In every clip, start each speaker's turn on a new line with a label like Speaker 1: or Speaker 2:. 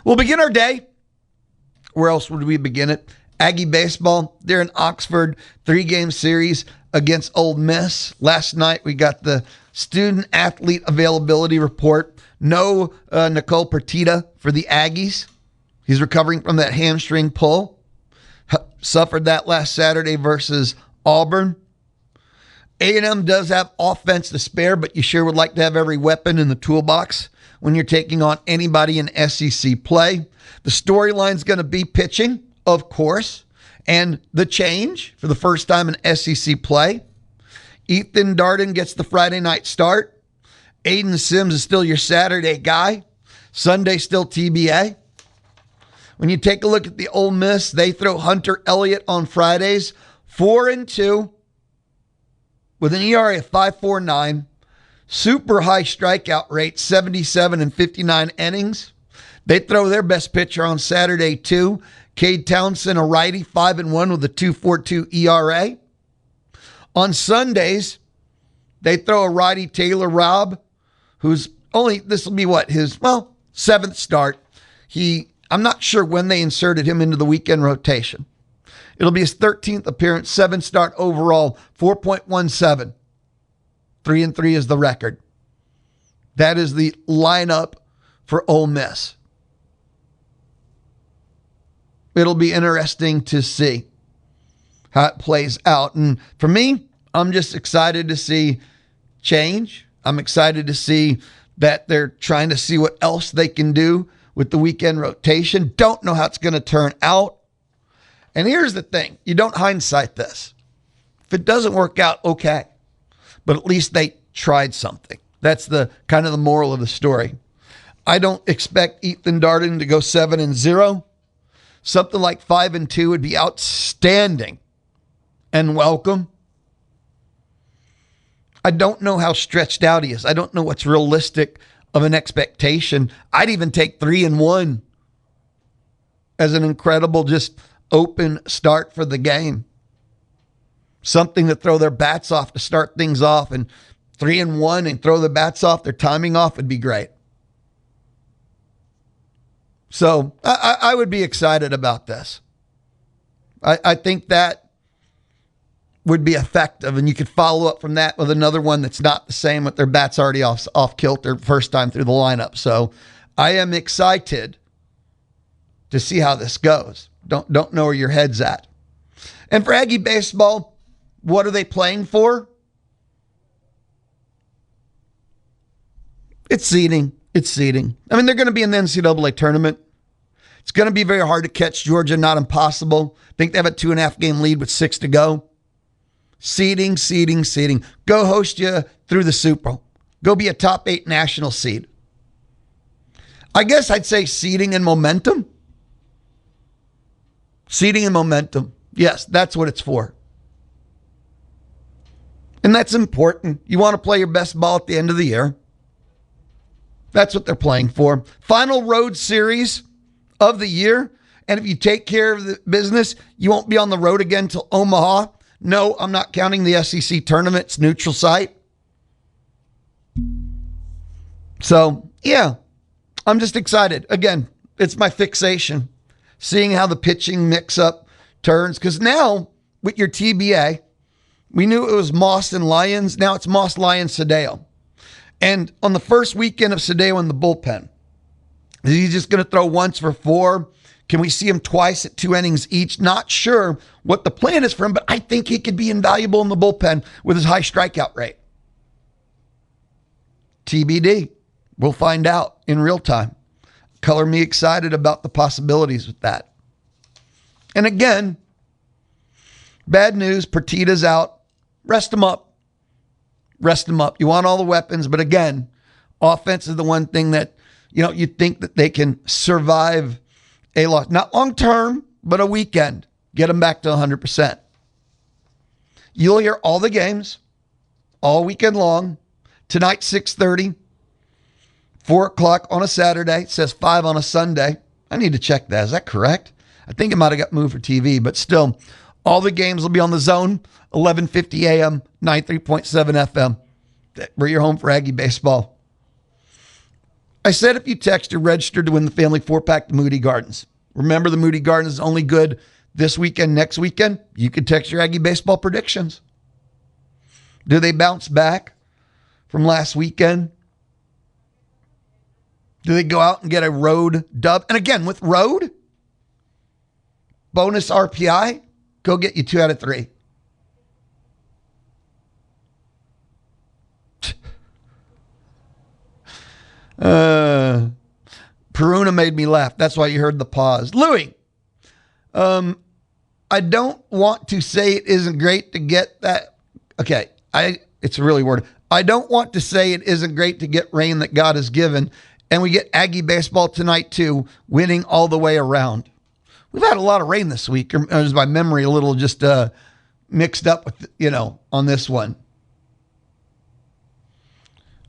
Speaker 1: We'll begin our day. Where else would we begin it? Aggie baseball. They're in Oxford, 3-game series against Ole Miss. Last night we got the student athlete availability report. No Nicole Pertita for the Aggies. He's recovering from that hamstring pull. Suffered that last Saturday versus Auburn. A&M does have offense to spare, but you sure would like to have every weapon in the toolbox when you're taking on anybody in SEC play. The storyline's going to be pitching, of course, and the change for the first time in SEC play. Ethan Darden gets the Friday night start. Aiden Sims is still your Saturday guy. Sunday still TBA. When you take a look at the Ole Miss, they throw Hunter Elliott on Fridays, 4-2, with an ERA of 5.49, super high strikeout rate, 77 and 59 innings. They throw their best pitcher on Saturday too, Cade Townsend, a righty, 5-1 with a 2.42 ERA. On Sundays, they throw a righty, Taylor Robb, who's this will be his 7th start. I'm not sure when they inserted him into the weekend rotation. It'll be his 13th appearance, 7th start overall, 4.17. 3-3 is the record. That is the lineup for Ole Miss. It'll be interesting to see how it plays out. And for me, I'm just excited to see change. I'm excited to see that they're trying to see what else they can do with the weekend rotation. Don't know how it's going to turn out. And here's the thing. You don't hindsight this. If it doesn't work out, okay. But at least they tried something. That's the kind of the moral of the story. I don't expect Ethan Darden to go 7-0. Something like 5-2 would be outstanding and welcome. I don't know how stretched out he is. I don't know what's realistic of an expectation. I'd even take 3-1 as an incredible, just open start for the game. Something to throw their bats off to start things off, and 3-1 and throw the bats off, their timing off would be great. So I would be excited about this. I think that would be effective, and you could follow up from that with another one that's not the same, with their bats already off kilter first time through the lineup. So I am excited to see how this goes. Don't know where your head's at. And for Aggie baseball, what are they playing for? It's seeding. It's seeding. I mean, they're going to be in the NCAA tournament. It's going to be very hard to catch Georgia, not impossible. I think they have a 2.5 game lead with 6 to go. Seeding. Go host you through the Super Bowl. Go be a top 8 national seed. I guess I'd say seeding and momentum. Seeding and momentum. Yes, that's what it's for. And that's important. You want to play your best ball at the end of the year. That's what they're playing for. Final road series of the year. And if you take care of the business, you won't be on the road again till Omaha. No, I'm not counting the SEC tournament. It's neutral site. So, yeah, I'm just excited. Again, it's my fixation. Seeing how the pitching mix-up turns. Because now, with your TBA, we knew it was Moss and Lyons. Now it's Moss, Lyons, Sadeo. And on the first weekend of Sadeo in the bullpen, is he just going to throw once for 4? Can we see him twice at 2 innings each? Not sure what the plan is for him, but I think he could be invaluable in the bullpen with his high strikeout rate. TBD. We'll find out in real time. Color me excited about the possibilities with that. And again, bad news, Pertita's out. Rest him up. Rest him up. You want all the weapons, but again, offense is the one thing that, you think that they can survive a loss. Not long term, but a weekend. Get them back to 100%. You'll hear all the games all weekend long. Tonight, 6:30. 4 o'clock on a Saturday. It says 5 on a Sunday. I need to check that. Is that correct? I think it might have got moved for TV, but still, all the games will be on the Zone, 11:50 a.m., 93.7 FM. We're your home for Aggie baseball. I said if you text, you're registered to win the family 4-pack to Moody Gardens. Remember, the Moody Gardens is only good this weekend, next weekend. You can text your Aggie baseball predictions. Do they bounce back from last weekend? Do they go out and get a road dub? And again, with road, bonus RPI, go get you 2 out of 3. Peruna made me laugh. That's why you heard the pause. Louis, I don't want to say it isn't great to get that. Okay, it's really worded. I don't want to say it isn't great to get rain that God has given. And we get Aggie baseball tonight too, winning all the way around. We've had a lot of rain this week. Or is my memory a little just mixed up with, on this one?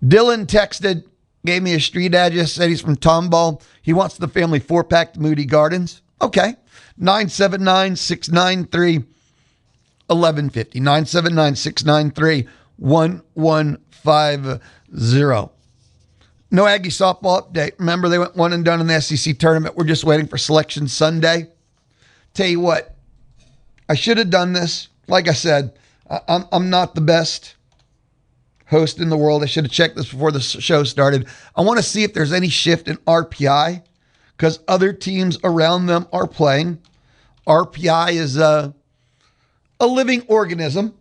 Speaker 1: Dylan texted, gave me a street address, said he's from Tomball. He wants the family 4-pack to Moody Gardens. Okay. 979-693-1150. 979-693-1150. No Aggie softball update. Remember, they went one and done in the SEC tournament. We're just waiting for Selection Sunday. Tell you what, I should have done this. Like I said, I'm not the best host in the world. I should have checked this before the show started. I want to see if there's any shift in RPI because other teams around them are playing. RPI is a living organism.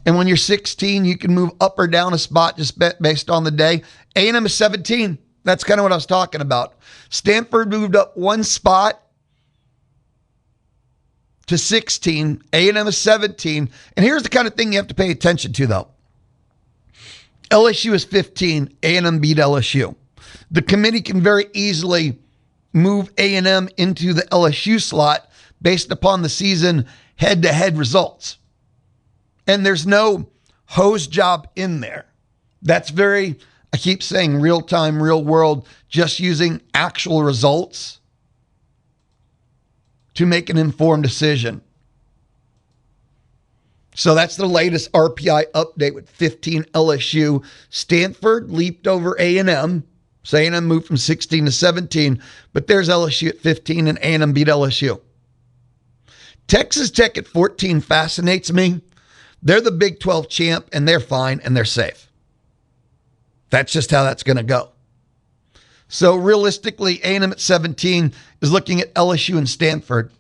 Speaker 1: And when you're 16, you can move up or down a spot just based on the day. A&M is 17. That's kind of what I was talking about. Stanford moved up one spot to 16. A&M is 17. And here's the kind of thing you have to pay attention to, though. LSU is 15. A&M beat LSU. The committee can very easily move A&M into the LSU slot based upon the season head-to-head results. And there's no hose job in there. That's very, I keep saying real time, real world, just using actual results to make an informed decision. So that's the latest RPI update with 15 LSU. Stanford leaped over A&M. So A&M moved from 16 to 17, but there's LSU at 15 and A&M beat LSU. Texas Tech at 14 fascinates me. They're the Big 12 champ, and they're fine, and they're safe. That's just how that's going to go. So realistically, A&M at 17 is looking at LSU and Stanford.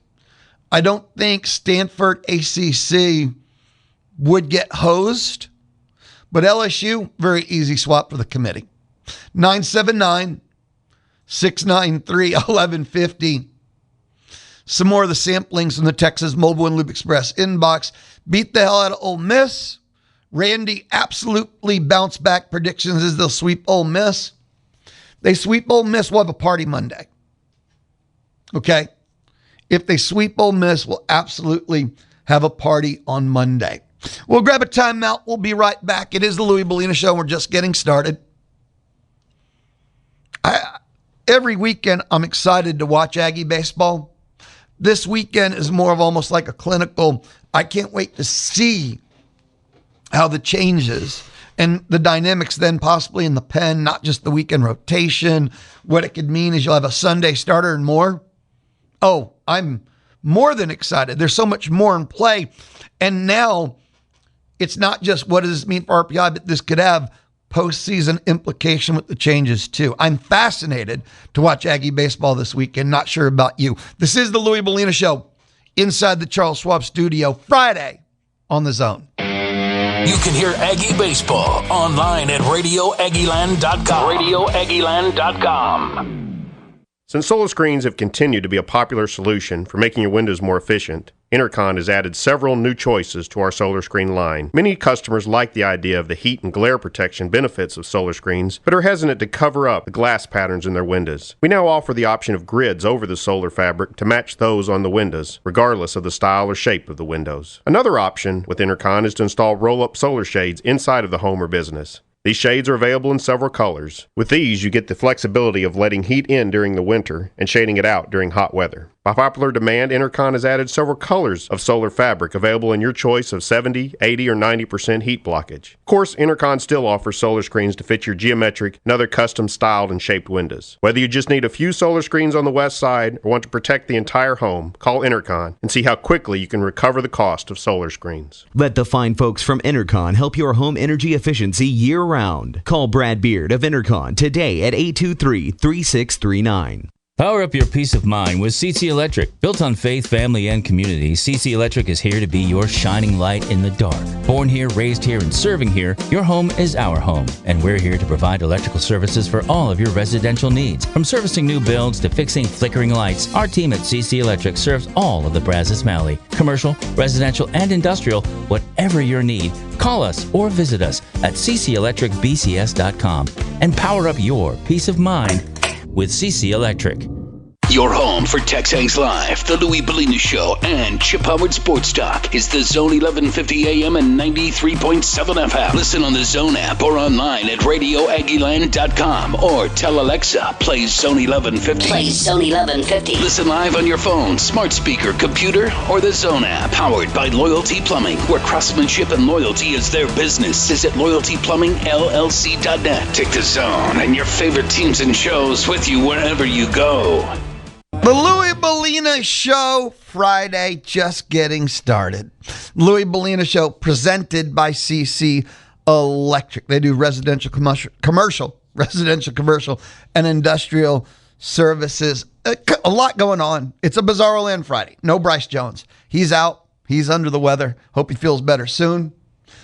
Speaker 1: I don't think Stanford ACC would get hosed, but LSU, very easy swap for the committee. 979-693-1150. Some more of the samplings from the Texas Mobile and Loop Express inbox. Beat the hell out of Ole Miss. Randy absolutely bounce back predictions is they'll sweep Ole Miss. They sweep Ole Miss, we'll have a party Monday. Okay? If they sweep Ole Miss, we'll absolutely have a party on Monday. We'll grab a timeout. We'll be right back. It is the Louis Bellina Show. We're just getting started. Every weekend, I'm excited to watch Aggie baseball. This weekend is more of almost like a clinical. I can't wait to see how the changes and the dynamics then possibly in the pen, not just the weekend rotation, what it could mean is you'll have a Sunday starter and more. Oh, I'm more than excited. There's so much more in play. And now it's not just what does this mean for RPI, but this could have postseason implication with the changes too. I'm fascinated to watch Aggie baseball this weekend. Not sure about you. This is the Louis Bellina Show inside the Charles Schwab studio Friday on The Zone.
Speaker 2: You can hear Aggie baseball online at RadioAggieland.com. RadioAggieland.com.
Speaker 3: Since solar screens have continued to be a popular solution for making your windows more efficient, Intercon has added several new choices to our solar screen line. Many customers like the idea of the heat and glare protection benefits of solar screens, but are hesitant to cover up the glass patterns in their windows. We now offer the option of grids over the solar fabric to match those on the windows, regardless of the style or shape of the windows. Another option with Intercon is to install roll-up solar shades inside of the home or business. These shades are available in several colors. With these, you get the flexibility of letting heat in during the winter and shading it out during hot weather. By popular demand, Intercon has added several colors of solar fabric available in your choice of 70, 80, or 90% heat blockage. Of course, Intercon still offers solar screens to fit your geometric and other custom styled and shaped windows. Whether you just need a few solar screens on the west side or want to protect the entire home, call Intercon and see how quickly you can recover the cost of solar screens.
Speaker 4: Let the fine folks from Intercon help your home energy efficiency year-round. Call Brad Beard of Intercon today at 823-3639.
Speaker 5: Power up your peace of mind with CC Electric. Built on faith, family, and community, CC Electric is here to be your shining light in the dark. Born here, raised here, and serving here, your home is our home. And we're here to provide electrical services for all of your residential needs. From servicing new builds to fixing flickering lights, our team at CC Electric serves all of the Brazos Valley. Commercial, residential, and industrial, whatever your need, call us or visit us at ccelectricbcs.com and power up your peace of mind with CC Electric.
Speaker 2: Your home for Texans Live, the Louis Bellina Show, and Chip Howard Sports Talk is the Zone 1150 AM and 93.7 FM. Listen on the Zone app or online at radioaggieland.com or tell Alexa, play Zone 1150.
Speaker 6: Play Zone 1150.
Speaker 2: Listen live on your phone, smart speaker, computer, or the Zone app. Powered by Loyalty Plumbing, where craftsmanship and loyalty is their business. Visit loyaltyplumbingllc.net. Take the Zone and your favorite teams and shows with you wherever you go.
Speaker 1: The Louis Bellina Show, Friday, just getting started. Louis Bellina Show presented by CC Electric. They do residential, commercial, and industrial services. A lot going on. It's a Bizarro Land Friday. No Bryce Jones. He's out. He's under the weather. Hope he feels better soon.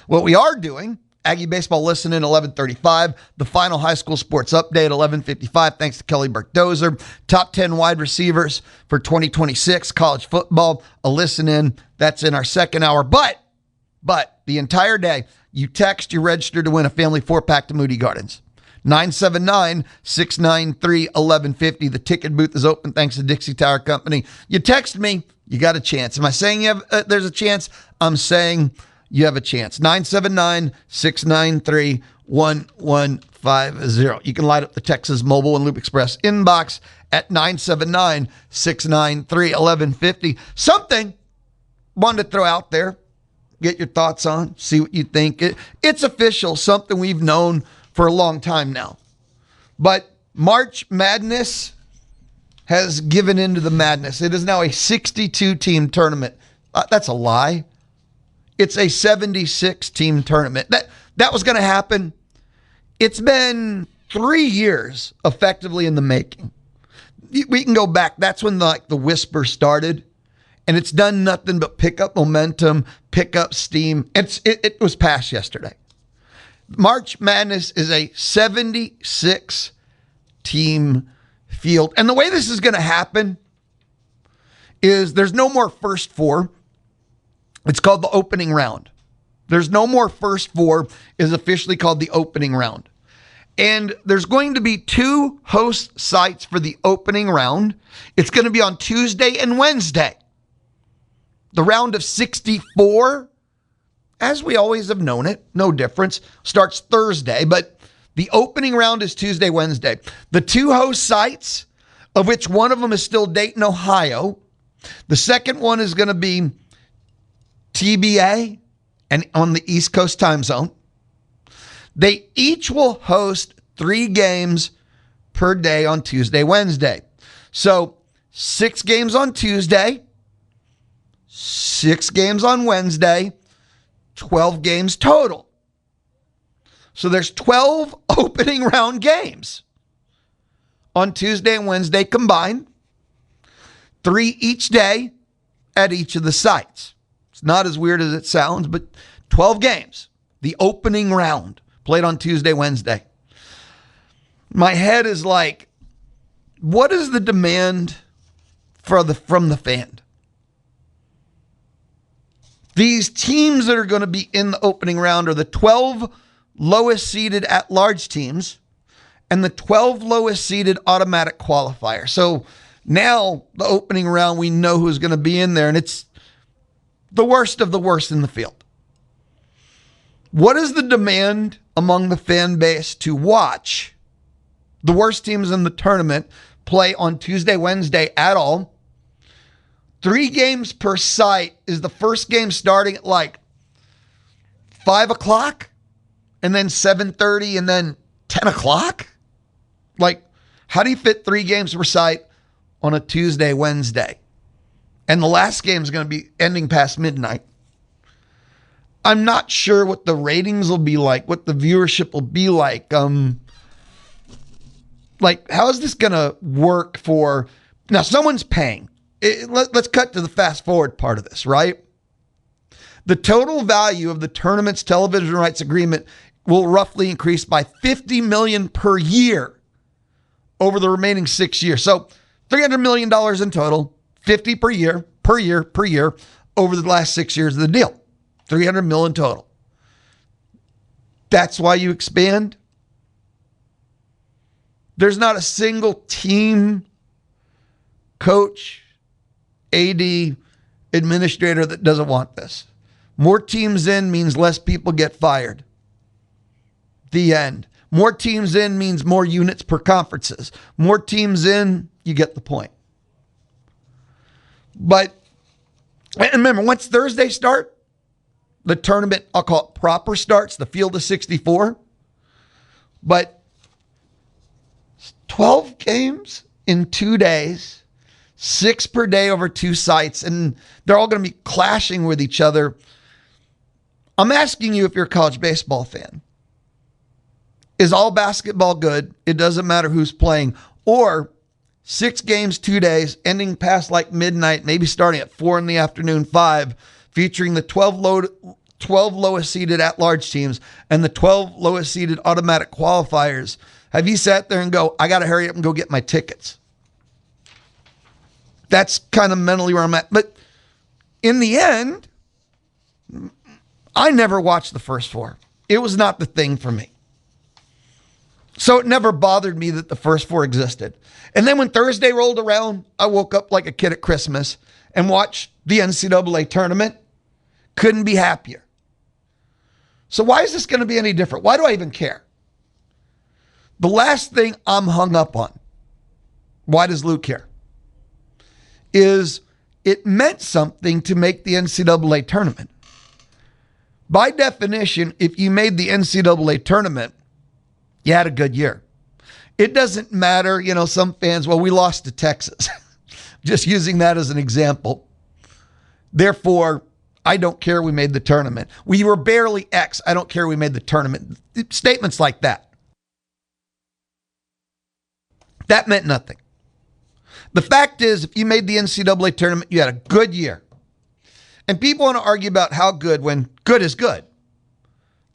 Speaker 1: What we are doing, Aggie Baseball Listen in 11:35, the final high school sports update 11:55. Thanks to Kelly Burke-Dozer. Top 10 wide receivers for 2026 college football. A listen in. That's in our second hour. But the entire day, you text, you register to win a family 4-pack to Moody Gardens. 979-693-1150. The ticket booth is open thanks to Dixie Tower Company. You text me, you got a chance. Am I saying you have, there's a chance? I'm saying you have a chance. 979-693-1150. You can light up the Texas Mobile and Loop Express inbox at 979-693-1150. Something wanted to throw out there, get your thoughts on, see what you think. It's official, something we've known for a long time now. But March Madness has given into the madness. It is now a 62-team tournament. That's a lie. It's a 76-team tournament. That was going to happen. It's been 3 years effectively in the making. We can go back. That's when the whisper started, and it's done nothing but pick up momentum, pick up steam. It was passed yesterday. March Madness is a 76-team field. And the way this is going to happen is there's no more first four. It's called the opening round. There's no more first four, is officially called the opening round. And there's going to be 2 host sites for the opening round. It's going to be on Tuesday and Wednesday. The round of 64, as we always have known it, no difference, starts Thursday, but the opening round is Tuesday, Wednesday. The 2 host sites, of which one of them is still Dayton, Ohio. The second one is going to be TBA and on the East Coast time zone. They each will host 3 games per day on Tuesday, Wednesday. So 6 games on Tuesday, 6 games on Wednesday, 12 games total. So there's 12 opening round games on Tuesday and Wednesday combined, 3 each day at each of the sites. It's not as weird as it sounds, but 12 games. The opening round played on Tuesday, Wednesday. My head is like, what is the demand from the fan? These teams that are going to be in the opening round are the 12 lowest seeded at-large teams and the 12 lowest seeded automatic qualifier. So now the opening round, we know who's going to be in there, and it's the worst of the worst in the field. What is the demand among the fan base to watch the worst teams in the tournament play on Tuesday, Wednesday at all, 3 games per site is the first game starting at like 5 o'clock and then 7:30 and then 10 o'clock? Like, how do you fit 3 games per site on a Tuesday, Wednesday? And the last game is going to be ending past midnight. I'm not sure what the ratings will be like, what the viewership will be like. Like, how is this going to work for... Now, someone's paying. Let's cut to the fast forward part of this, right? The total value of the tournament's television rights agreement will roughly increase by $50 million per year over the remaining 6 years. So $300 million in total, 50 per year over the last 6 years of the deal. 300 million total. That's why you expand. There's not a single team, coach, AD, administrator that doesn't want this. More teams in means less people get fired. The end. More teams in means more units per conferences. More teams in, you get the point. But, and remember, once Thursday start, the tournament, I'll call it proper, starts, the field of 64. But 12 games in 2 days, 6 per day over 2 sites, and they're all going to be clashing with each other. I'm asking you, if you're a college baseball fan, is all basketball good? It doesn't matter who's playing. Or 6 games, 2 days, ending past like midnight, maybe starting at 4 in the afternoon, 5, featuring the 12 lowest seeded at-large teams and the 12 lowest seeded automatic qualifiers. Have you sat there and go, I got to hurry up and go get my tickets? That's kind of mentally where I'm at. But in the end, I never watched the first 4. It was not the thing for me. So it never bothered me that the first 4 existed. And then when Thursday rolled around, I woke up like a kid at Christmas and watched the NCAA tournament. Couldn't be happier. So why is this going to be any different? Why do I even care? The last thing I'm hung up on, why does Luke care, is it meant something to make the NCAA tournament. By definition, if you made the NCAA tournament, you had a good year. It doesn't matter, some fans, well, we lost to Texas. Just using that as an example. Therefore, I don't care we made the tournament. We were barely X. I don't care we made the tournament. Statements like that. That meant nothing. The fact is, if you made the NCAA tournament, you had a good year. And people want to argue about how good when good is good.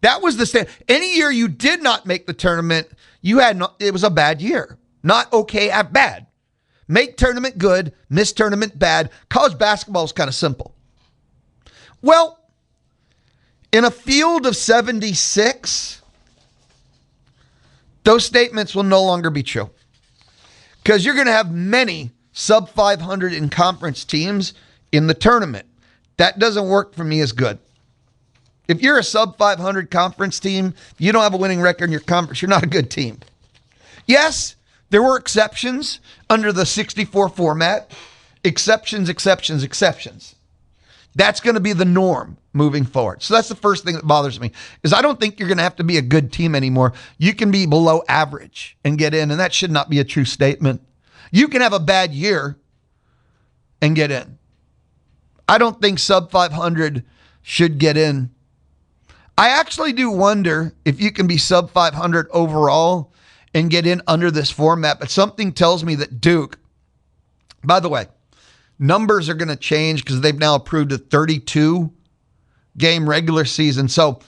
Speaker 1: That was the standard. Any year you did not make the tournament, it was a bad year. Not okay at bad. Make tournament good, miss tournament bad. College basketball is kind of simple. Well, in a field of 76, those statements will no longer be true. Because you're going to have many sub 500 in conference teams in the tournament. That doesn't work for me as good. If you're a sub 500 conference team, you don't have a winning record in your conference, you're not a good team. Yes, there were exceptions under the 64 format. Exceptions. That's going to be the norm moving forward. So that's the first thing that bothers me, is I don't think you're going to have to be a good team anymore. You can be below average and get in, and that should not be a true statement. You can have a bad year and get in. I don't think sub 500 should get in. I actually do wonder if you can be sub 500 overall and get in under this format, but something tells me that Duke, by the way, numbers are going to change because they've now approved a 32-game regular season. So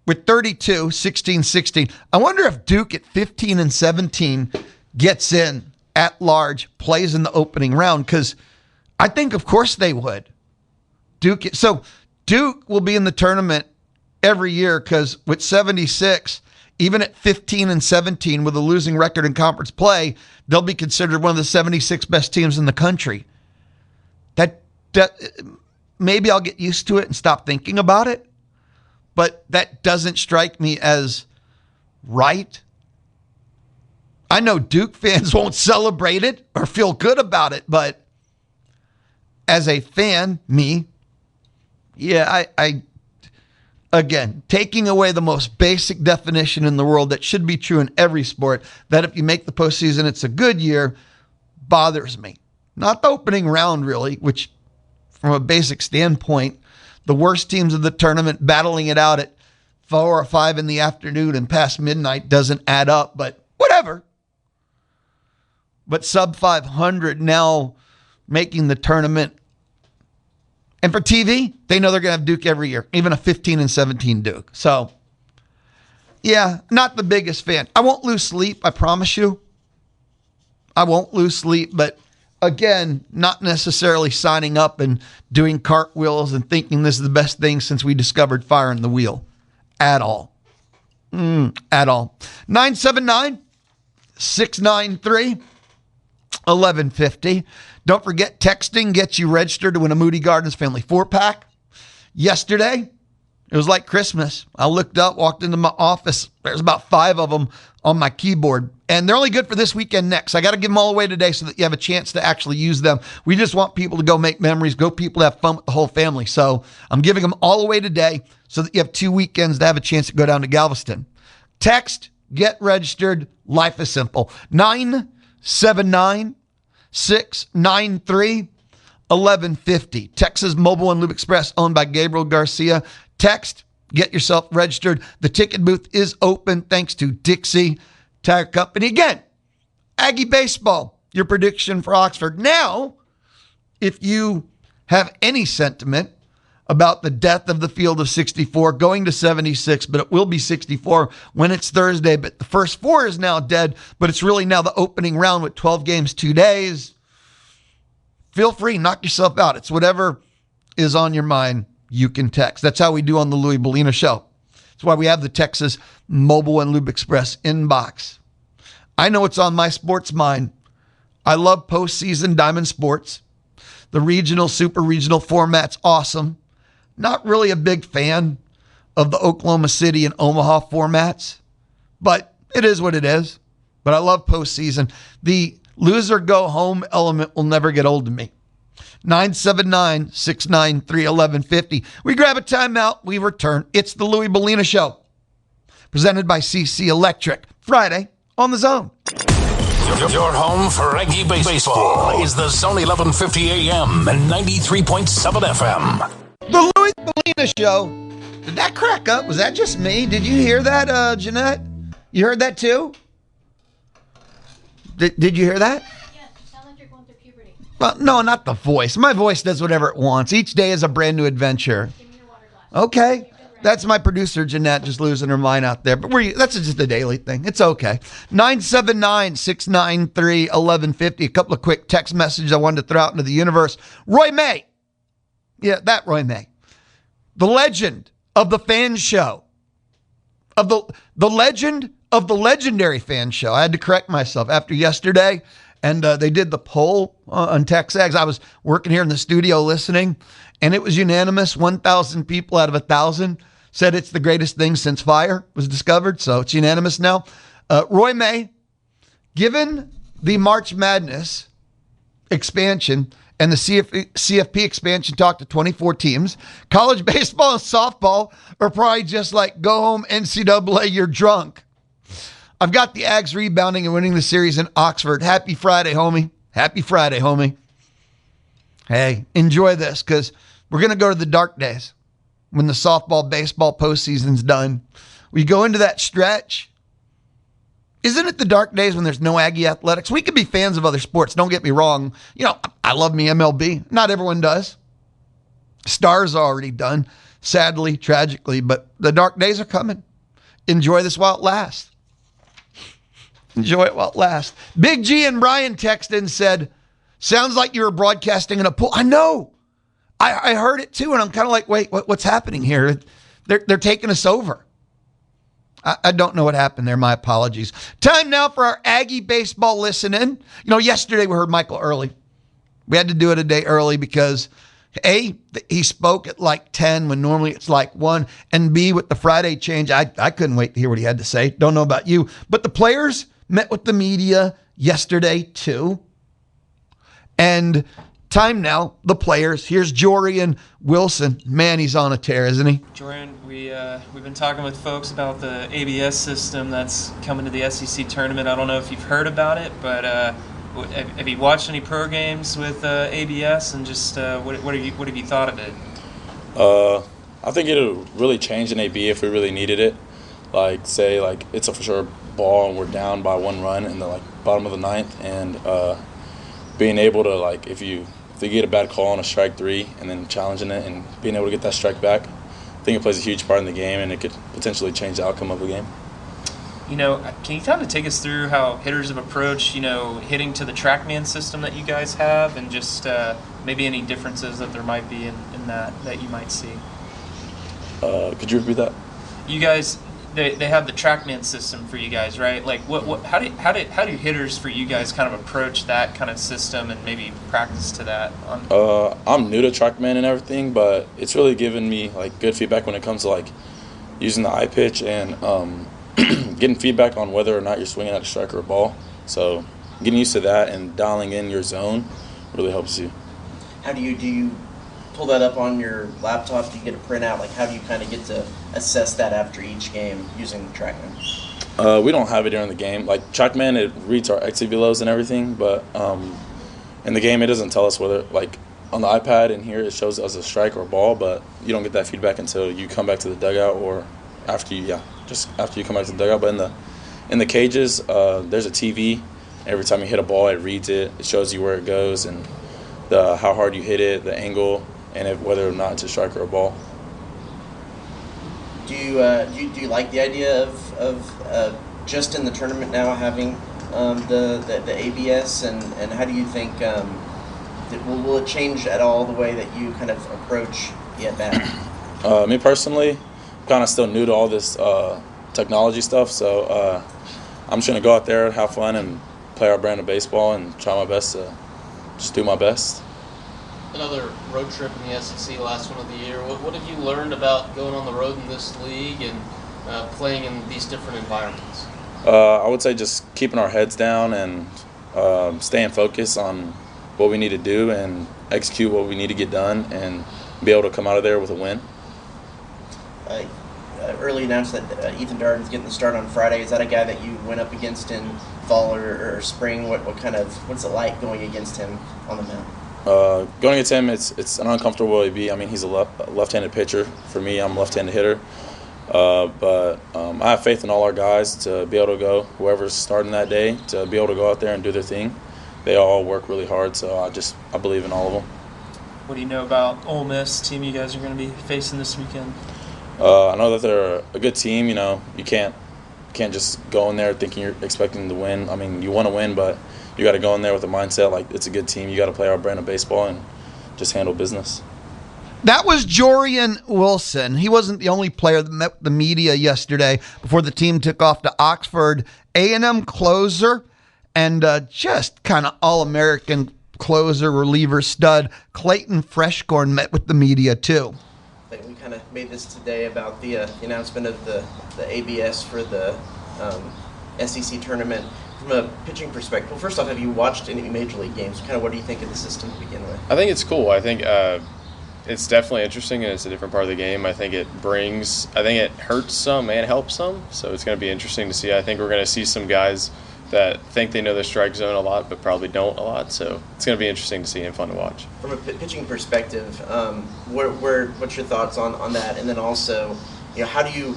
Speaker 1: with 32, 16, 16, I wonder if Duke at 15 and 17 gets in at large, plays in the opening round, because I think, of course, they would. Duke will be in the tournament every year because with 76, even at 15 and 17 with a losing record in conference play, they'll be considered one of the 76 best teams in the country. That maybe I'll get used to it and stop thinking about it, but that doesn't strike me as right. I know Duke fans won't celebrate it or feel good about it, but as a fan, I again, taking away the most basic definition in the world that should be true in every sport, that if you make the postseason, it's a good year, bothers me. Not the opening round, really, which from a basic standpoint, the worst teams of the tournament battling it out at 4 or 5 in the afternoon and past midnight doesn't add up, but whatever. But sub 500 now making the tournament. And for TV, they know they're going to have Duke every year, even a 15-17 Duke. So, yeah, not the biggest fan. I won't lose sleep, I promise you. I won't lose sleep, but again, not necessarily signing up and doing cartwheels and thinking this is the best thing since we discovered fire in the wheel. At all. At all. 979-693-1150. Don't forget, texting gets you registered to win a Moody Gardens Family 4-pack. Yesterday, it was like Christmas. I looked up, walked into my office. There's about 5 of them on my keyboard. And they're only good for this weekend next. I got to give them all away today so that you have a chance to actually use them. We just want people to go make memories, people to have fun with the whole family. So I'm giving them all away today so that you have 2 weekends to have a chance to go down to Galveston. Text, get registered. Life is simple. 979-693-1150. Texas Mobile and Lube Express, owned by Gabriel Garcia. Text, get yourself registered. The ticket booth is open thanks to Dixie Tire Company. Again, Aggie Baseball, your prediction for Oxford. Now, if you have any sentiment about the death of the field of 64 going to 76, but it will be 64 when it's Thursday, but the first 4 is now dead, but it's really now the opening round with 12 games, 2 days. Feel free, knock yourself out. It's whatever is on your mind, you can text. That's how we do on the Louis Bellina Show. That's why we have the Texas Mobile and Lube Express inbox. I know it's on my sports mind. I love postseason diamond sports. The regional, super regional format's awesome. Not really a big fan of the Oklahoma City and Omaha formats, but it is what it is. But I love postseason. The loser go home element will never get old to me. 979-693-1150. We grab a timeout. We return. It's the Louis Bellina Show, presented by CC Electric. Friday on the Zone.
Speaker 2: Your home for Aggie Baseball is the Zone 1150 AM and 93.7 FM.
Speaker 1: The Louis Bellina Show. Did that crack up? Was that just me? Did you hear that, Jeanette? You heard that too? Did you hear that?
Speaker 6: Yes, you sound like you're going through puberty.
Speaker 1: Well, no, not the voice. My voice does whatever it wants. Each day is a brand new adventure.
Speaker 6: Give me your water glass.
Speaker 1: Okay. That's my producer, Jeanette, just losing her mind out there. But that's just a daily thing. It's okay. 979-693-1150. A couple of quick text messages I wanted to throw out into the universe. Roy May. Yeah, that Roy May. The legend of the fan show. Of the legend of the legendary fan show. I had to correct myself after yesterday. And they did the poll on TexAgs. I was working here in the studio listening, and it was unanimous. 1,000 people out of 1,000 said it's the greatest thing since fire was discovered. So it's unanimous now. Roy May, given the March Madness expansion and the CFP expansion talk to 24 teams, college baseball and softball are probably just like, go home NCAA, you're drunk. I've got the Ags rebounding and winning the series in Oxford. Happy Friday, homie. Happy Friday, homie. Hey, enjoy this because we're going to go to the dark days when the softball, baseball postseason's done. We go into that stretch. Isn't it the dark days when there's no Aggie athletics? We could be fans of other sports. Don't get me wrong. You know, I love me MLB. Not everyone does. Stars are already done, sadly, tragically, but the dark days are coming. Enjoy this while it lasts. Enjoy it while it lasts. Big G and Brian texted and said, sounds like you were broadcasting in a pool. I know. I heard it too, and I'm kind of like, wait, what's happening here? They're taking us over. I don't know what happened there. My apologies. Time now for our Aggie baseball listen-in. You know, yesterday we heard Michael early. We had to do it a day early because, A, he spoke at like 10 when normally it's like 1, and B, with the Friday change, I couldn't wait to hear what he had to say. Don't know about you. But the players met with the media yesterday too. And Time now, the players. Here's Jorian Wilson. Man, he's on a tear, isn't he?
Speaker 7: Jorian, we've been talking with folks about the ABS system that's coming to the SEC tournament. I don't know if you've heard about it, but have you watched any pro games with ABS, and just what have you thought of it?
Speaker 8: I think it'll really change an AB if we really needed it. Like, say, like, it's a for sure ball and we're down by 1 run in the bottom of the ninth, and being able to, like, if they get a bad call on a strike 3 and then challenging it and being able to get that strike back, I think it plays a huge part in the game, and it could potentially change the outcome of the game.
Speaker 7: Can you kind of take us through how hitters have approached, hitting to the TrackMan system that you guys have, and just maybe any differences that there might be in that you might see?
Speaker 8: Could you repeat that?
Speaker 7: You guys, they have the TrackMan system for you guys, right? Like, how do hitters for you guys kind of approach that kind of system and maybe practice to that?
Speaker 8: I'm new to TrackMan and everything, but it's really given me like good feedback when it comes to like using the eye pitch and getting feedback on whether or not you're swinging at a strike or a ball. So getting used to that and dialing in your zone really helps you.
Speaker 9: How do you pull that up on your laptop? Do you get a printout? Like, how do you kind of get to assess that after each game using the TrackMan?
Speaker 8: We don't have it during the game. Like, TrackMan, it reads our exit velos and everything, but in the game it doesn't tell us whether, like, on the iPad in here it shows us a strike or a ball, but you don't get that feedback until you come back to the dugout or after you come back to the dugout. But in the cages, there's a TV. Every time you hit a ball, it reads it. It shows you where it goes and how hard you hit it, the angle, and whether or not it's a strike or a ball.
Speaker 9: Do you like the idea of just in the tournament now having the ABS, and how do you think will it change at all the way that you kind of approach the at bat?
Speaker 8: Me personally, I'm kind of still new to all this technology stuff, so I'm just gonna go out there, have fun, and play our brand of baseball, and try my best to just do my best.
Speaker 10: Another road trip in the SEC, last one of the year. What have you learned about going on the road in this league and playing in these different environments?
Speaker 8: I would say just keeping our heads down and staying focused on what we need to do and execute what we need to get done and be able to come out of there with a win.
Speaker 9: Early announced that Ethan Darden's getting the start on Friday. Is that a guy that you went up against in fall or spring? What's it like going against him on the mound?
Speaker 8: Going against him, it's an uncomfortable AB. I mean, he's a left-handed pitcher. For me, I'm a left-handed hitter. But I have faith in all our guys to be able to go, whoever's starting that day, to be able to go out there and do their thing. They all work really hard, so I believe in all of them.
Speaker 7: What do you know about Ole Miss, team you guys are going to be facing this weekend?
Speaker 8: I know that they're a good team. You can't just go in there thinking you're expecting to win. I mean, you want to win, but you got to go in there with a mindset like it's a good team. You got to play our brand of baseball and just handle business.
Speaker 1: That was Jorian Wilson. He wasn't the only player that met the media yesterday before the team took off to Oxford. A&M closer and just kind of all-American closer, reliever stud Clayton Freshcorn met with the media too.
Speaker 9: I think we kind of made this today about the announcement of the ABS for the SEC tournament. From a pitching perspective, well, first off, have you watched any major league games? Kind of what do you think of the system to begin with?
Speaker 11: I think it's cool. I think it's definitely interesting, and it's a different part of the game. I think it hurts some and helps some, so it's going to be interesting to see. I think we're going to see some guys that think they know the strike zone a lot but probably don't a lot, so it's going to be interesting to see and fun to watch.
Speaker 9: From a pitching perspective, what's your thoughts on that? And then also, how do you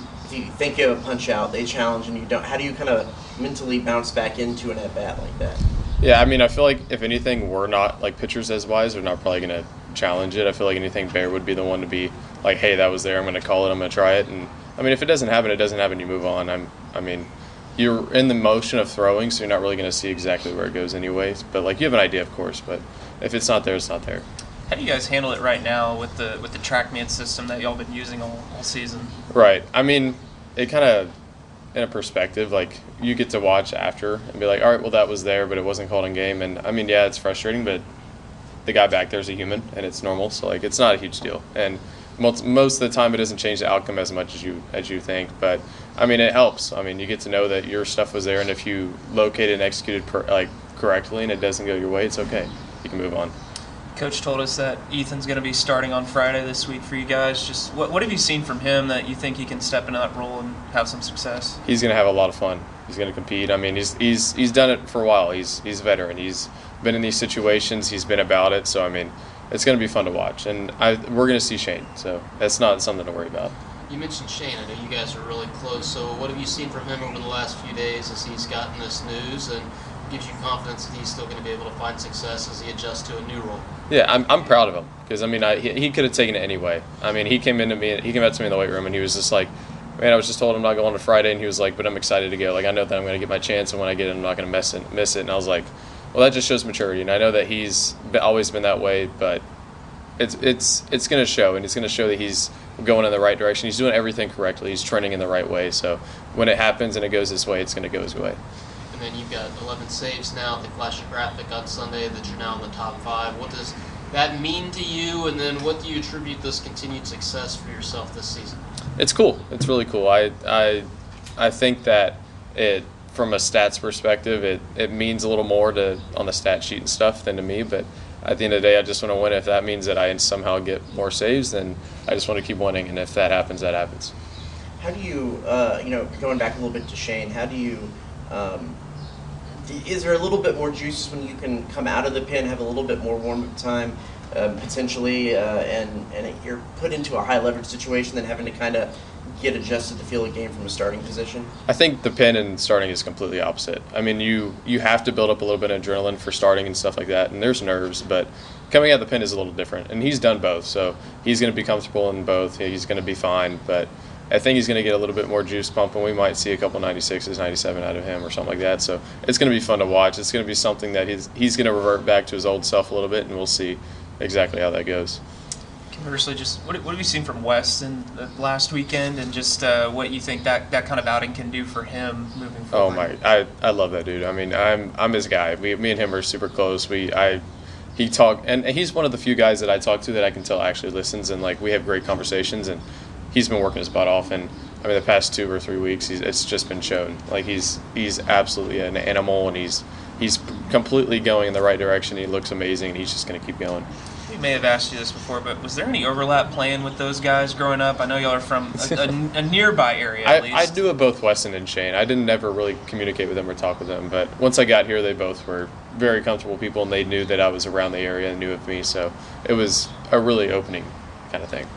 Speaker 9: think you have a punch out, they challenge and you don't, how do you kind of mentally bounce back into an at-bat like that?
Speaker 11: Yeah, I mean, I feel like if anything, we're not, like, pitchers as wise, we're not probably going to challenge it. I feel like anything, Bear would be the one to be like, hey, that was there, I'm going to call it, I'm going to try it. And I mean, if it doesn't happen, it doesn't happen, you move on. I mean, you're in the motion of throwing, so you're not really going to see exactly where it goes anyways. But, like, you have an idea, of course, but if it's not there, it's not there.
Speaker 7: How do you guys handle it right now with the TrackMan system that y'all been using all season?
Speaker 11: Right. I mean, it kind of, in a perspective, like, you get to watch after and be like, all right, well, that was there, but it wasn't called in game. And, I mean, yeah, it's frustrating, but the guy back there is a human, and it's normal. So, like, it's not a huge deal. And most of the time, it doesn't change the outcome as much as you think. But, I mean, it helps. I mean, you get to know that your stuff was there, and if you locate it and executed correctly and it doesn't go your way, it's okay. You can move on.
Speaker 7: Coach told us that Ethan's going to be starting on Friday this week for you guys. Just what have you seen from him that you think he can step into that role and have some success?
Speaker 11: He's going to have a lot of fun. He's going to compete. I mean, he's done it for a while. He's a veteran. He's been in these situations. He's been about it. So I mean, it's going to be fun to watch. And we're going to see Shane. So that's not something to worry about.
Speaker 10: You mentioned Shane. I know you guys are really close. So what have you seen from him over the last few days as he's gotten this news, and gives you confidence that he's still going to be able to find success as he adjusts to a new role?
Speaker 11: Yeah, I'm proud of him because I mean he could have taken it anyway. I mean he came up to me in the weight room and he was just like, man, I was just told I'm not going to Friday, and he was like, but I'm excited to go. Like I know that I'm going to get my chance, and when I get it, I'm not going to miss it. And I was like, well, that just shows maturity, and I know that he's always been that way, but it's going to show, and it's going to show that he's going in the right direction. He's doing everything correctly. He's trending in the right way. So when it happens and it goes this way, it's going to go his way.
Speaker 10: And then you've got 11 saves now at the Clash of Graphic on Sunday that you're now in the top 5. What does that mean to you, and then what do you attribute this continued success for yourself this season?
Speaker 11: It's cool. It's really cool. I think that it, from a stats perspective, it means a little more on the stat sheet and stuff than to me, but at the end of the day, I just want to win. If that means that I somehow get more saves, then I just want to keep winning, and if that happens, that happens.
Speaker 9: How do you, going back a little bit to Shane, how do you, is there a little bit more juice when you can come out of the pen, have a little bit more warm-up time, potentially, and you're put into a high-leverage situation than having to kind of get adjusted to feel a game from a starting position?
Speaker 11: I think the pen and starting is completely opposite. I mean, you have to build up a little bit of adrenaline for starting and stuff like that, and there's nerves, but coming out of the pen is a little different, and he's done both, so he's going to be comfortable in both. He's going to be fine, but I think he's going to get a little bit more juice pumping. We might see a couple 96s, 97 out of him or something like that, so it's going to be fun to watch. It's going to be something that he's going to revert back to his old self a little bit, and we'll see exactly how that goes.
Speaker 7: Conversely, just what have you seen from Wes in the last weekend, and just what you think that kind of outing can do for him moving forward?
Speaker 11: Oh my, I love that dude. I mean, I'm his guy. Me and him are super close. He talk, and he's one of the few guys that I talk to that I can tell actually listens, and like we have great conversations, and he's been working his butt off, and I mean the past 2 or 3 weeks it's just been shown. Like he's absolutely an animal, and he's completely going in the right direction. He looks amazing, and he's just going to keep going.
Speaker 7: We may have asked you this before, but was there any overlap playing with those guys growing up? I know y'all are from a nearby area, at least.
Speaker 11: I knew of both Weston and Shane. I didn't ever really communicate with them or talk with them, but once I got here, they both were very comfortable people, and they knew that I was around the area and knew of me, so it was a really opening kind of thing.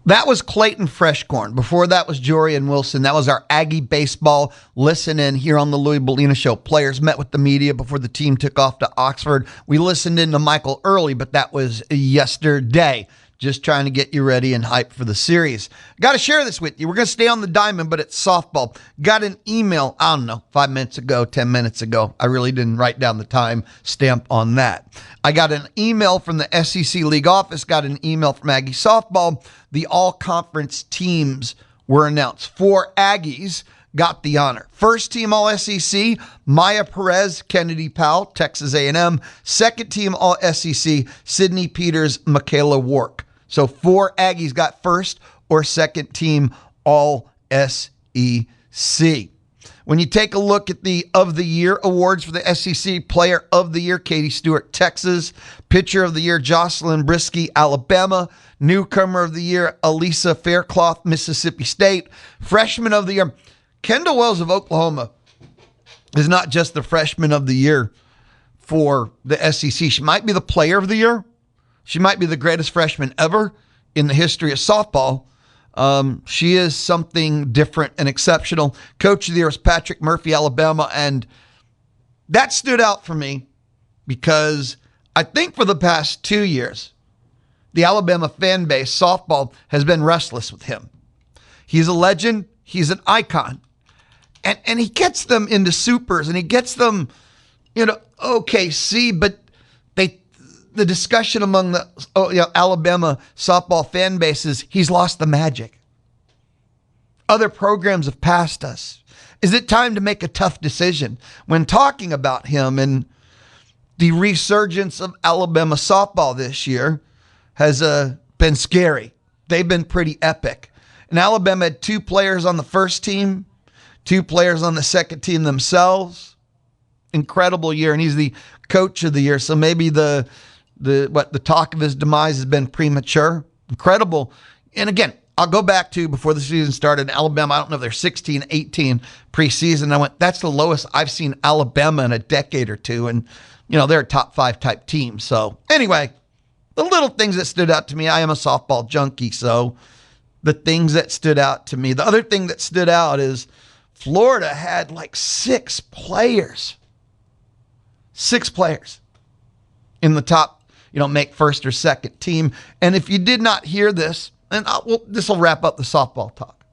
Speaker 1: That was Clayton Freshcorn. Before that was Jorian Wilson. That was our Aggie Baseball Listen In here on the Louis Bellina Show. Players met with the media before the team took off to Oxford. We listened in to Michael early, but that was yesterday. Just trying to get you ready and hyped for the series. Got to share this with you. We're going to stay on the diamond, but it's softball. Got an email, I don't know, 5 minutes ago, 10 minutes ago. I really didn't write down the time stamp on that. I got an email from the SEC League office, got an email from Aggie Softball. The all-conference teams were announced. 4 Aggies got the honor. First team All-SEC, Maya Perez, Kennedy Powell, Texas A&M. Second team All-SEC, Sydney Peters, Michaela Wark. So 4 Aggies got first or second team All-SEC. When you take a look at the Of the Year awards for the SEC, Player of the Year, Katie Stewart, Texas. Pitcher of the Year, Jocelyn Brisky, Alabama. Newcomer of the Year, Elisa Faircloth, Mississippi State. Freshman of the Year, Kendall Wells of Oklahoma is not just the Freshman of the Year for the SEC. She might be the Player of the Year. She might be the greatest freshman ever in the history of softball. She is something different and exceptional. Coach of the Year was Patrick Murphy, Alabama, and that stood out for me because I think for the past 2 years, the Alabama fan base, softball, has been restless with him. He's a legend. He's an icon. And he gets them into supers, and he gets them, OKC, but the discussion among the Alabama softball fan base is he's lost the magic. Other programs have passed us. Is it time to make a tough decision? When talking about him and the resurgence of Alabama softball this year has been scary. They've been pretty epic. And Alabama had 2 players on the first team, 2 players on the second team themselves. Incredible year, and he's the coach of the year. So maybe the The talk of his demise has been premature. Incredible. And again, I'll go back to before the season started in Alabama. I don't know if they're 16, 18 preseason. I went, that's the lowest I've seen Alabama in a decade or two. And, they're a top 5 type team. So anyway, the little things that stood out to me, I am a softball junkie. So the things that stood out to me, the other thing that stood out is Florida had like 6 players in the top, make first or second team. And if you did not hear this, and this will wrap up the softball talk.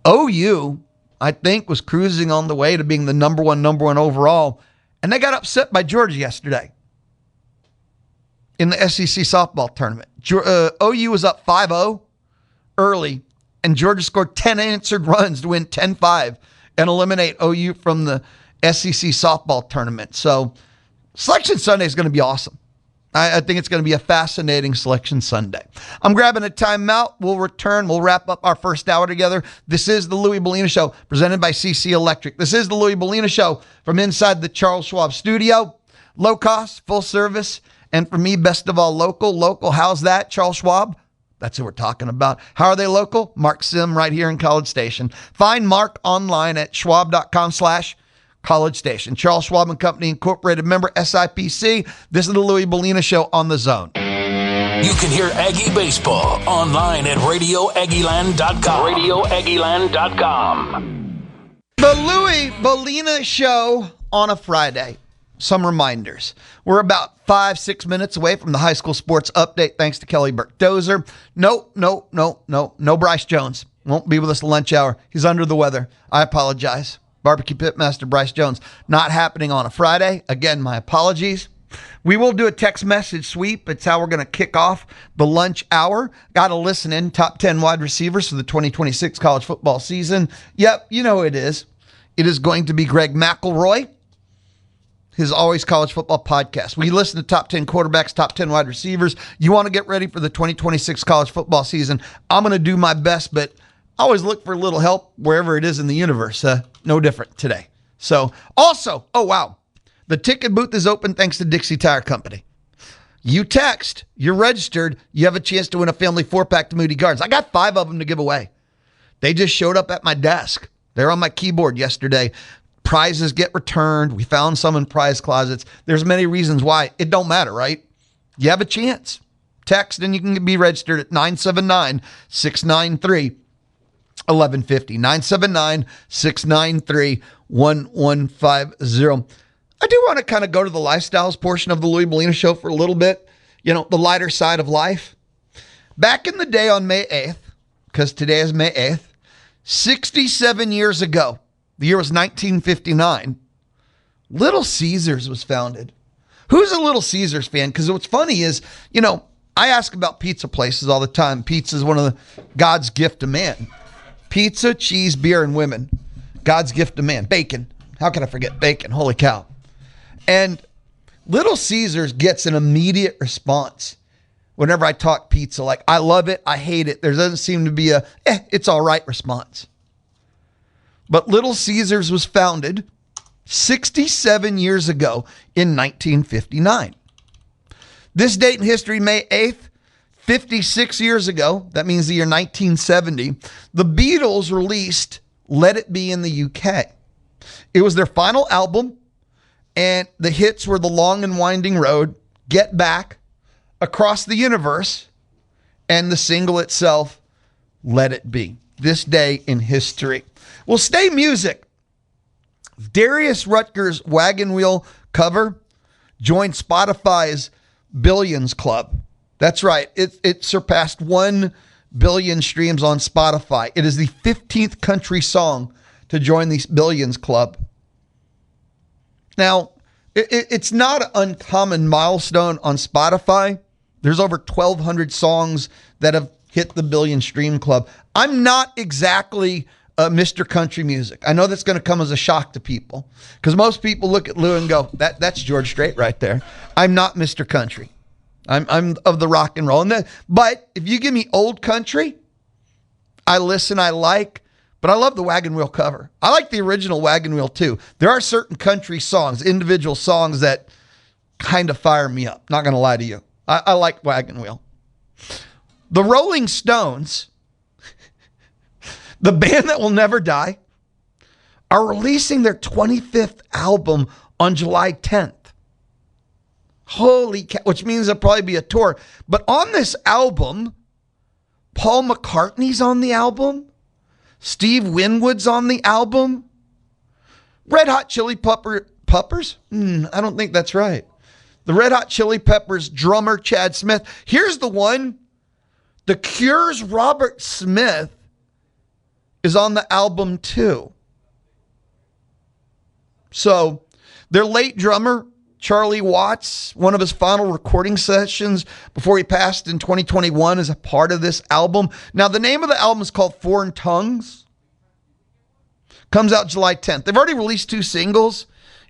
Speaker 1: OU, I think, was cruising on the way to being the number one overall, and they got upset by Georgia yesterday in the SEC softball tournament. OU was up 5-0 early, and Georgia scored 10 answered runs to win 10-5 and eliminate OU from the SEC softball tournament. So Selection Sunday is going to be awesome. I think it's going to be a fascinating Selection Sunday. I'm grabbing a timeout. We'll return. We'll wrap up our first hour together. This is the Louis Bellina Show, presented by CC Electric. This is the Louis Bellina Show from inside the Charles Schwab studio. Low cost, full service, and for me, best of all, local. Local, how's that, Charles Schwab? That's who we're talking about. How are they local? Mark Sim right here in College Station. Find Mark online at schwab.com/College Station. Charles Schwab and Company Incorporated, member SIPC. This is the Louis Bellina Show on the Zone.
Speaker 2: You can hear Aggie Baseball online at RadioAggieland.com. RadioAggieland.com.
Speaker 1: The Louis Bellina Show on a Friday. Some reminders. We're about 5-6 minutes away from the high school sports update, thanks to Kelly Burke-Dozer. No Bryce Jones. Won't be with us at lunch hour. He's under the weather. I apologize. Barbecue Pitmaster Bryce Jones. Not happening on a Friday. Again, my apologies. We will do a text message sweep. It's how we're going to kick off the lunch hour. Got to listen in. Top 10 wide receivers for the 2026 college football season. Yep, you know who it is. It is going to be Greg McElroy, his Always College Football podcast. We listen to top 10 quarterbacks, top 10 wide receivers. You want to get ready for the 2026 college football season. I'm going to do my best, but I always look for a little help wherever it is in the universe. No different today. So also, oh wow, the ticket booth is open thanks to Dixie Tire Company. You text, you're registered, you have a chance to win a family 4-pack to Moody Gardens. I got 5 of them to give away. They just showed up at my desk. They're on my keyboard yesterday. Prizes get returned. We found some in prize closets. There's many reasons why. It don't matter, right? You have a chance. Text and you can be registered at 979-693-1150. 979-693-1150. I do want to kind of go to the lifestyles portion of the Louis Bellina Show for a little bit. The lighter side of life. Back in the day on May 8th, because today is May 8th, 67 years ago, the year was 1959, Little Caesars was founded. Who's a Little Caesars fan? Because what's funny is, I ask about pizza places all the time. Pizza is one of God's gift to man. Pizza, cheese, beer, and women. God's gift to man. Bacon. How can I forget bacon? Holy cow. And Little Caesars gets an immediate response whenever I talk pizza. Like, I love it. I hate it. There doesn't seem to be it's all right response. But Little Caesars was founded 67 years ago in 1959. This date in history, May 8th, 56 years ago, that means the year 1970, the Beatles released Let It Be in the UK. It was their final album, and the hits were The Long and Winding Road, Get Back, Across the Universe, and the single itself, Let It Be. This day in history. Well, stay music. Darius Rucker's Wagon Wheel cover joined Spotify's Billions Club. That's right. It surpassed 1 billion streams on Spotify. It is the 15th country song to join the Billions Club. Now, it's not an uncommon milestone on Spotify. There's over 1,200 songs that have hit the billion stream club. I'm not exactly Mr. Country Music. I know that's going to come as a shock to people because most people look at Lou and go, that's George Strait right there. I'm not Mr. Country. I'm of the rock and roll. But if you give me old country, I listen, I like, but I love the Wagon Wheel cover. I like the original Wagon Wheel too. There are certain country songs, individual songs that kind of fire me up. Not going to lie to you. I like Wagon Wheel. The Rolling Stones, the band that will never die, are releasing their 25th album on July 10th. Holy cow, which means there'll probably be a tour. But on this album, Paul McCartney's on the album. Steve Winwood's on the album. Red Hot Chili Peppers? I don't think that's right. The Red Hot Chili Peppers drummer Chad Smith. Here's the one. The Cure's Robert Smith is on the album too. So their late drummer, Charlie Watts, one of his final recording sessions before he passed in 2021 is a part of this album. Now, the name of the album is called Foreign Tongues. Comes out July 10th. They've already released 2 singles.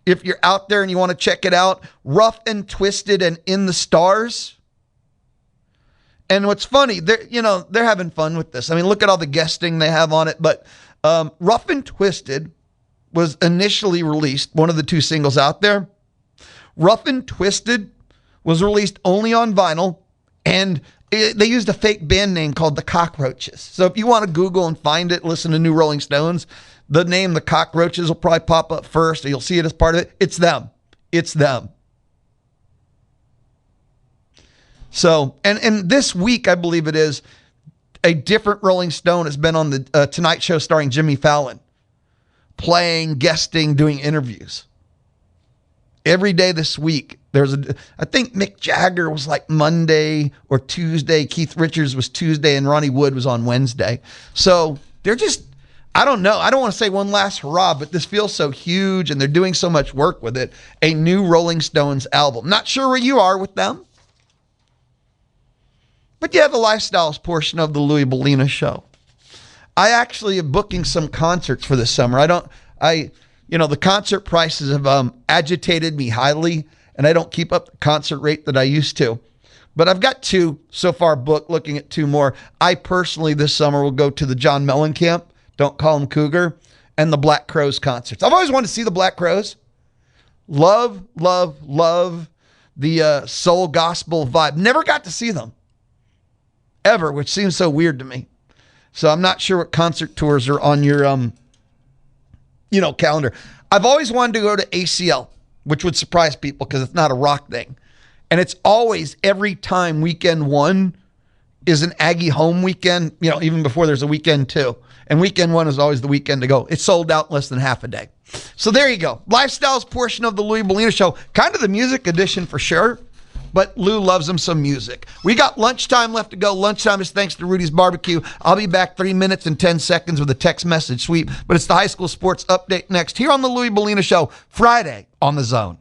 Speaker 1: If you're out there and you want to check it out, Rough and Twisted and In the Stars. And what's funny, they're having fun with this. I mean, look at all the guesting they have on it. But Rough and Twisted was initially released, one of the 2 singles out there. Rough and Twisted was released only on vinyl, and they used a fake band name called the Cockroaches. So if you want to Google and find it, listen to New Rolling Stones, the name the Cockroaches will probably pop up first, and you'll see it as part of it. It's them. It's them. So, and this week, I believe it is, a different Rolling Stone has been on the Tonight Show starring Jimmy Fallon, playing, guesting, doing interviews. Every day this week, I think Mick Jagger was like Monday or Tuesday. Keith Richards was Tuesday, and Ronnie Wood was on Wednesday. So they're just, I don't know. I don't want to say one last hurrah, but this feels so huge, and they're doing so much work with it. A new Rolling Stones album. Not sure where you are with them. But yeah, the lifestyles portion of the Louie Bellina show. I actually am booking some concerts for this summer. The concert prices have agitated me highly, and I don't keep up the concert rate that I used to. But I've got 2 so far booked, looking at 2 more. I personally this summer will go to the John Mellencamp, Don't Call Him Cougar, and the Black Crowes concerts. I've always wanted to see the Black Crowes. Love the soul gospel vibe. Never got to see them. Ever, which seems so weird to me. So I'm not sure what concert tours are on your calendar. I've always wanted to go to ACL, which would surprise people because it's not a rock thing. And it's always, every time weekend 1 is an Aggie home weekend, even before there's a weekend 2. And weekend 1 is always the weekend to go. It's sold out in less than half a day. So there you go. Lifestyles portion of the Louie Bellina show. Kind of the music edition for sure. But Lou loves him some music. We got lunchtime left to go. Lunchtime is thanks to Rudy's Barbecue. I'll be back 3 minutes and 10 seconds with a text message sweep. But it's the high school sports update next here on the Louie Bellina Show, Friday on The Zone.